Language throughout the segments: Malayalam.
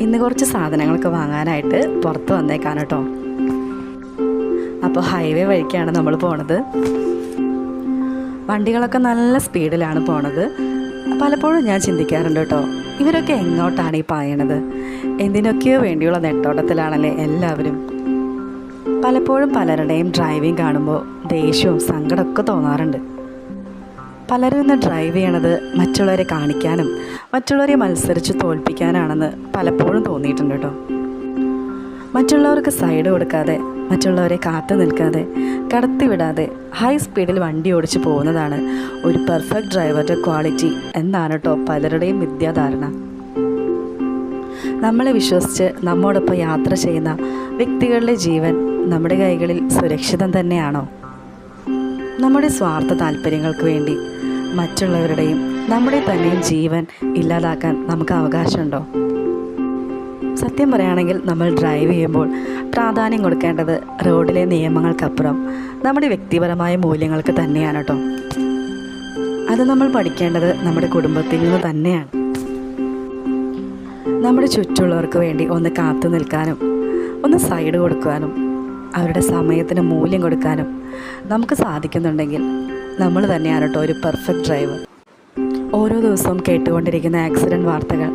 ഇന്ന് കുറച്ച് സാധനങ്ങളൊക്കെ വാങ്ങാനായിട്ട് പുറത്ത് വന്നേക്കാണ് കേട്ടോ. അപ്പോൾ ഹൈവേ വഴിക്കാണ് നമ്മൾ പോണത്. വണ്ടികളൊക്കെ നല്ല സ്പീഡിലാണ് പോണത്. പലപ്പോഴും ഞാൻ ചിന്തിക്കാറുണ്ട് കേട്ടോ, ഇവരൊക്കെ എങ്ങോട്ടാണ് ഈ പായണത്? എന്തിനൊക്കെയോ വേണ്ടിയുള്ള നെട്ടോട്ടത്തിലാണല്ലേ എല്ലാവരും. പലപ്പോഴും പലരുടെയും ഡ്രൈവിംഗ് കാണുമ്പോൾ ദേഷ്യവും സങ്കടമൊക്കെ തോന്നാറുണ്ട്. പലരും ഇന്ന് ഡ്രൈവ് ചെയ്യണത് മറ്റുള്ളവരെ കാണിക്കാനും മറ്റുള്ളവരെ മത്സരിച്ച് തോൽപ്പിക്കാനാണെന്ന് പലപ്പോഴും തോന്നിയിട്ടുണ്ട് കേട്ടോ. മറ്റുള്ളവർക്ക് സൈഡ് കൊടുക്കാതെ, മറ്റുള്ളവരെ കാത്തു നിൽക്കാതെ, കടത്തിവിടാതെ ഹൈ സ്പീഡിൽ വണ്ടി ഓടിച്ച് പോകുന്നതാണ് ഒരു പെർഫെക്റ്റ് ഡ്രൈവറുടെ ക്വാളിറ്റി എന്നാണ് കേട്ടോ പലരുടെയും മിഥ്യാധാരണ. നമ്മളെ വിശ്വസിച്ച് നമ്മോടൊപ്പം യാത്ര ചെയ്യുന്ന വ്യക്തികളുടെ ജീവൻ നമ്മുടെ കൈകളിൽ സുരക്ഷിതം തന്നെയാണോ? നമ്മുടെ സ്വാർത്ഥ താല്പര്യങ്ങൾക്ക് വേണ്ടി മറ്റുള്ളവരുടെയും നമ്മുടെ തന്നെയും ജീവൻ ഇല്ലാതാക്കാൻ നമുക്ക് അവകാശമുണ്ടോ? സത്യം പറയുകയാണെങ്കിൽ നമ്മൾ ഡ്രൈവ് ചെയ്യുമ്പോൾ പ്രാധാന്യം കൊടുക്കേണ്ടത് റോഡിലെ നിയമങ്ങൾക്കപ്പുറം നമ്മുടെ വ്യക്തിപരമായ മൂല്യങ്ങൾക്ക് തന്നെയാണ് കേട്ടോ. അത് നമ്മൾ പഠിക്കേണ്ടത് നമ്മുടെ കുടുംബത്തിൽ നിന്ന് തന്നെയാണ്. നമ്മുടെ ചുറ്റുമുള്ളവർക്ക് വേണ്ടി ഒന്ന് കാത്തു നിൽക്കാനും ഒന്ന് സൈഡ് കൊടുക്കാനും അവരുടെ സമയത്തിന് മൂല്യം കൊടുക്കാനും നമുക്ക് സാധിക്കുന്നുണ്ടെങ്കിൽ നമ്മൾ തന്നെയാണ് കേട്ടോ ഒരു പെർഫെക്റ്റ് ഡ്രൈവർ. ഓരോ ദിവസവും കേട്ടുകൊണ്ടിരിക്കുന്ന ആക്സിഡൻറ്റ് വാർത്തകൾ,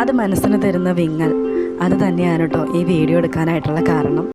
അത് മനസ്സിന് തരുന്ന വിങ്ങൽ, അത് തന്നെയാണ് കേട്ടോ ഈ വീഡിയോ എടുക്കാനായിട്ടുള്ള കാരണം.